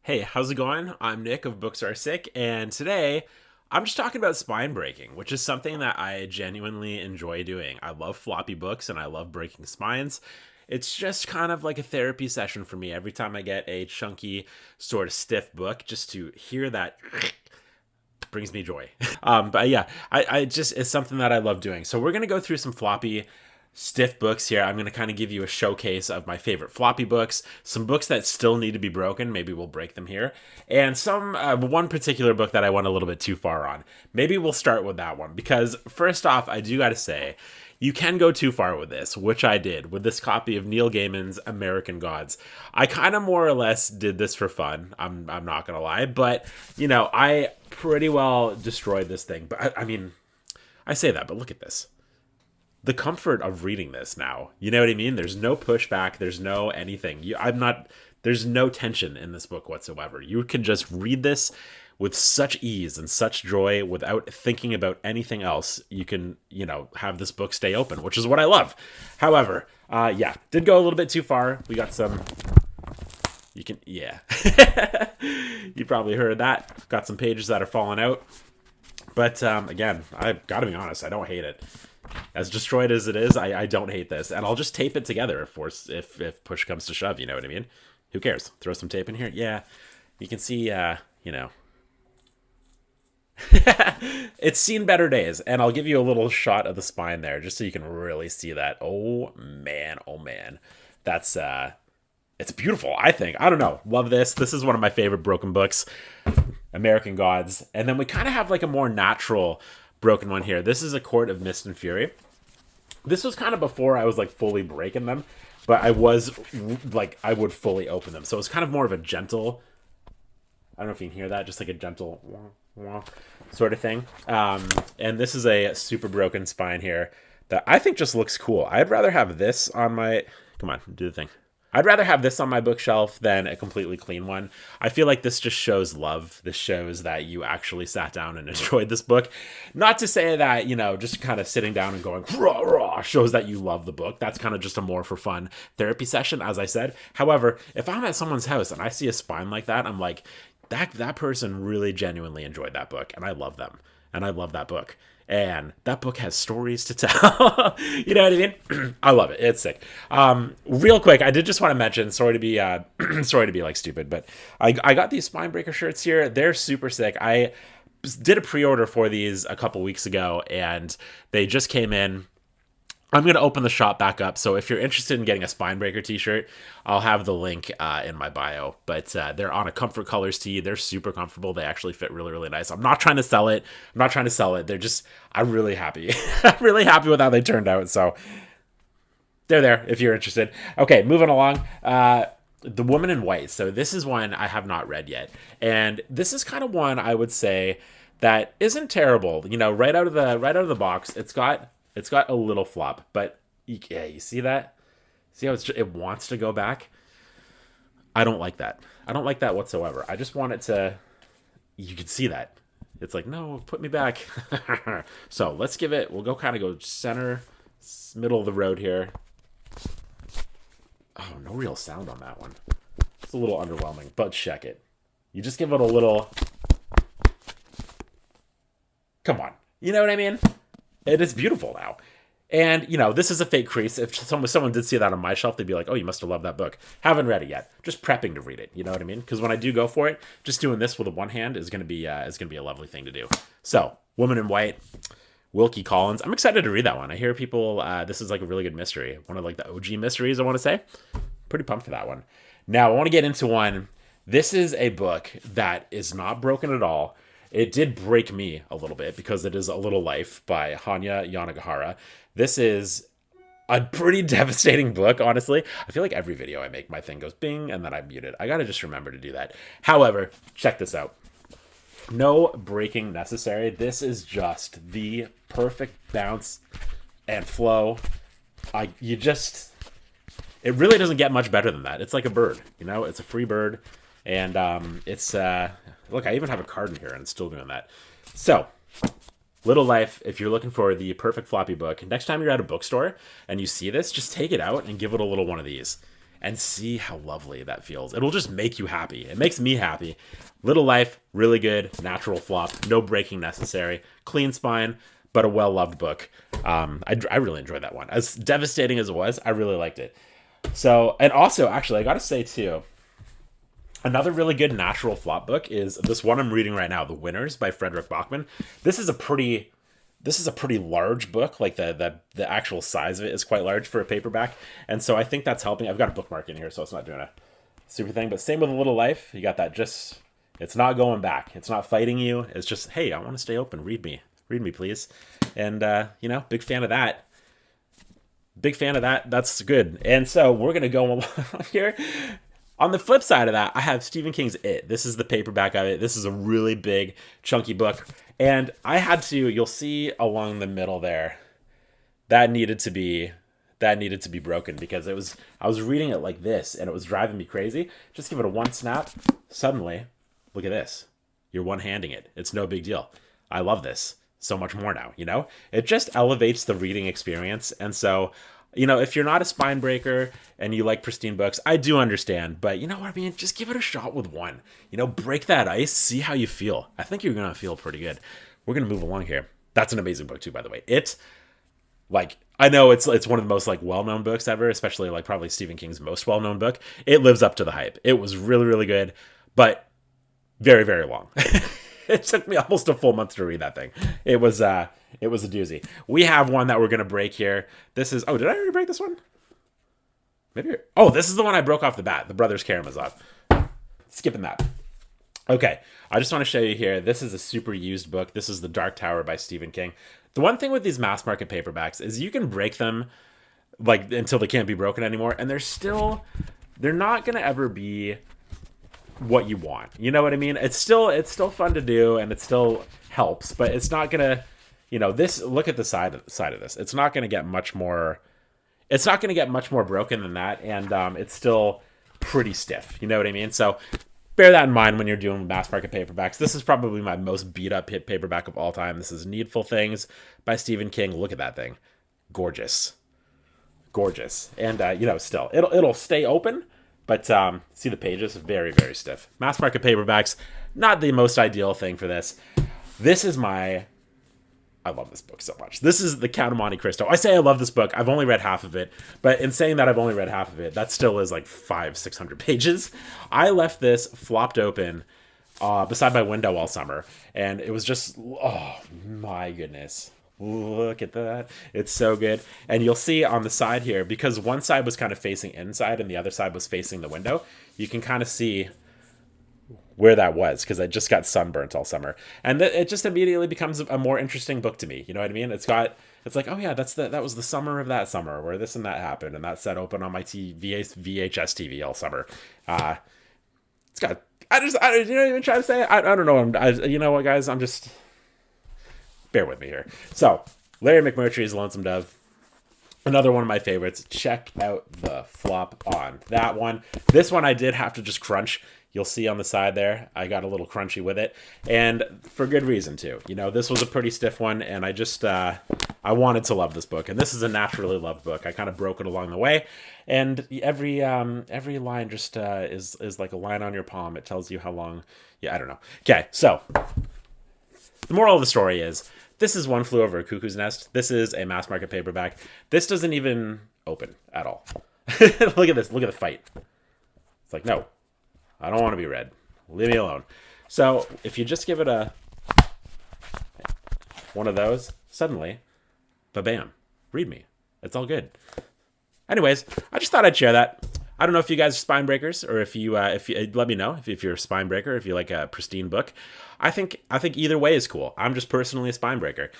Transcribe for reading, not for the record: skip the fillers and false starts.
Hey, how's it going? I'm Nick of Books Are Sick, and today I'm just talking about spine breaking, which is something that I genuinely enjoy doing. I love floppy books and I love breaking spines. It's just kind of like a therapy session for me every time I get a chunky, sort of stiff book, just to hear that brings me joy. But yeah, I just, it's something that I love doing. So we're going to go through some floppy stiff books here. I'm going to kind of give you a showcase of my favorite floppy books, some books that still need to be broken. Maybe we'll break them here. And some, one particular book that I went a little bit too far on. Maybe we'll start with that one because first off, I do got to say, you can go too far with this, which I did with this copy of Neil Gaiman's American Gods. I kind of more or less did this for fun. I'm not gonna lie, but I pretty well destroyed this thing. But I mean, I say that, but look at this. The comfort of reading this now. You know what I mean? There's no pushback. There's no anything. I'm not. There's no tension in this book whatsoever. You can just read this with such ease and such joy without thinking about anything else. You can, have this book stay open, which is what I love. However, yeah, did go a little bit too far. We got some. You can, yeah. You probably heard that. Got some pages that are falling out. But again, I've got to be honest, I don't hate it. As destroyed as it is, I don't hate this. And I'll just tape it together if push comes to shove, you know what I mean? Who cares? Throw some tape in here? Yeah. You can see, it's seen better days. And I'll give you a little shot of the spine there just so you can really see that. Oh, man. Oh, man. That's, it's beautiful, I think. I don't know. Love this. This is one of my favorite broken books, American Gods. And then we kind of have like a more natural broken one here. This is A Court of Mist and Fury. This was kind of before I was like fully breaking them, but I was like, I would fully open them. So it's kind of more of a gentle, I don't know if you can hear that, just like a gentle sort of thing. And this is a super broken spine here that I think just looks cool. I'd rather have this on my, come on, do the thing. I'd rather have this on my bookshelf than a completely clean one. I feel like this just shows love. This shows that you actually sat down and enjoyed this book. Not to say that, just kind of sitting down and going, rah, rah, shows that you love the book. That's kind of just a more for fun therapy session, as I said. However, if I'm at someone's house and I see a spine like that, I'm like, that person really genuinely enjoyed that book, and I love them. And I love that book. And that book has stories to tell. You know what I mean? I love it. It's sick. Real quick, I did just want to mention, sorry to be sorry to be like stupid, but I got these Spinebreaker shirts here. They're super sick. I did a pre-order for these a couple weeks ago, and they just came in. I'm going to open the shop back up, so if you're interested in getting a Spinebreaker t-shirt, I'll have the link in my bio. But they're on a Comfort Colors tee. They're super comfortable. They actually fit really, really nice. I'm not trying to sell it. They're just, I'm really happy. I'm really happy with how they turned out, so they're there if you're interested. Okay, moving along. The Woman in White. So this is one I have not read yet. And this is kind of one I would say that isn't terrible. Right out of the box, it's got a little flop, but yeah, you see that? See how it wants to go back? I don't like that. I don't like that whatsoever. I just want it to, you can see that. It's like, no, put me back. So we'll go center, middle of the road here. Oh, no real sound on that one. It's a little underwhelming, but check it. You just give it a little, come on. You know what I mean? It is beautiful now. And, this is a fake crease. If someone did see that on my shelf, they'd be like, oh, you must have loved that book. Haven't read it yet. Just prepping to read it. You know what I mean? Because when I do go for it, just doing this with one hand is going to be a lovely thing to do. So, Woman in White, Wilkie Collins. I'm excited to read that one. I hear people, this is like a really good mystery. One of like the OG mysteries, I want to say. Pretty pumped for that one. Now, I want to get into one. This is a book that is not broken at all. It did break me a little bit because it is A Little Life by Hanya Yanagihara. This is a pretty devastating book, honestly. I feel like every video I make, my thing goes bing, and then I mute it. I gotta just remember to do that. However, check this out. No breaking necessary. This is just the perfect bounce and flow. It really doesn't get much better than that. It's like a bird, It's a free bird. And it's, look, I even have a card in here and it's still doing that. So, Little Life, if you're looking for the perfect floppy book, next time you're at a bookstore and you see this, just take it out and give it a little one of these. and see how lovely that feels. It'll just make you happy. It makes me happy. Little Life, really good, natural flop, no breaking necessary, clean spine, but a well-loved book. I really enjoyed that one. As devastating as it was, I really liked it. So, and also, actually, I gotta say too, another really good natural flop book is this one I'm reading right now, The Winners by Frederick Bachman. This is a pretty large book. Like the actual size of it is quite large for a paperback, and so I think that's helping. I've got a bookmark in here, so it's not doing a super thing. But same with A Little Life. You got that. Just it's not going back. It's not fighting you. It's just, hey, I want to stay open. Read me, please. And big fan of that. Big fan of that. That's good. And so we're gonna go along here. On the flip side of that, I have Stephen King's It. This is the paperback of it. This is a really big, chunky book. And I had to, you'll see along the middle there, that needed to be broken because I was reading it like this and it was driving me crazy. Just give it a one snap. Suddenly, look at this. You're one-handing it. It's no big deal. I love this so much more now, It just elevates the reading experience. And so, if you're not a spine breaker and you like pristine books, I do understand. But you know what I mean? Just give it a shot with one. Break that ice. See how you feel. I think you're going to feel pretty good. We're going to move along here. That's an amazing book too, by the way. I know it's one of the most well-known books ever, especially probably Stephen King's most well-known book. It lives up to the hype. It was really, really good, but very, very long. It took me almost a full month to read that thing. It was a doozy. We have one that we're going to break here. This is... Oh, did I already break this one? Maybe... Oh, this is the one I broke off the bat. The Brothers Karamazov. Skipping that. Okay. I just want to show you here. This is a super used book. This is The Dark Tower by Stephen King. The one thing with these mass market paperbacks is you can break them until they can't be broken anymore. And they're not going to ever be what you want. You know what I mean? It's still fun to do and it still helps, but it's not gonna, look at the side of this. It's not gonna get much more broken than that, and it's still pretty stiff. You know what I mean? So bear that in mind when you're doing mass market paperbacks. This is probably my most beat up hit paperback of all time. This is Needful Things by Stephen King. Look at that thing. Gorgeous. And still it'll stay open. But see the pages? Very, very stiff. Mass market paperbacks, not the most ideal thing for this. I love this book so much. This is The Count of Monte Cristo. I say I love this book. I've only read half of it. But in saying that I've only read half of it, that still is 500-600 pages. I left this flopped open beside my window all summer. And it was just, oh my goodness. Look at that. It's so good. And you'll see on the side here, because one side was kind of facing inside and the other side was facing the window, you can kind of see where that was because I just got sunburnt all summer. And it just immediately becomes a more interesting book to me. You know what I mean? It's like, oh yeah, that was the summer of that summer where this and that happened. And that set open on my VHS TV all summer. It's got, you know what I'm even trying to say? I don't know. You know what, guys? I'm just... Bear with me here. So, Larry McMurtry's Lonesome Dove. Another one of my favorites. Check out the flop on that one. This one I did have to just crunch. You'll see on the side there, I got a little crunchy with it. And for good reason, too. This was a pretty stiff one, and I just, I wanted to love this book. And this is a naturally loved book. I kind of broke it along the way. And every line just is like a line on your palm. It tells you how long... Yeah, I don't know. Okay, so... The moral of the story is, this is One Flew Over a Cuckoo's Nest. This is a mass market paperback. This doesn't even open at all. Look at this. Look at the fight. It's like, no, I don't want to be read. Leave me alone. So if you just give it one of those, suddenly, ba-bam, read me. It's all good. Anyways, I just thought I'd share that. I don't know if you guys are spine breakers, or if you let me know if you're a spine breaker, if you like a pristine book. I think either way is cool. I'm just personally a spine breaker.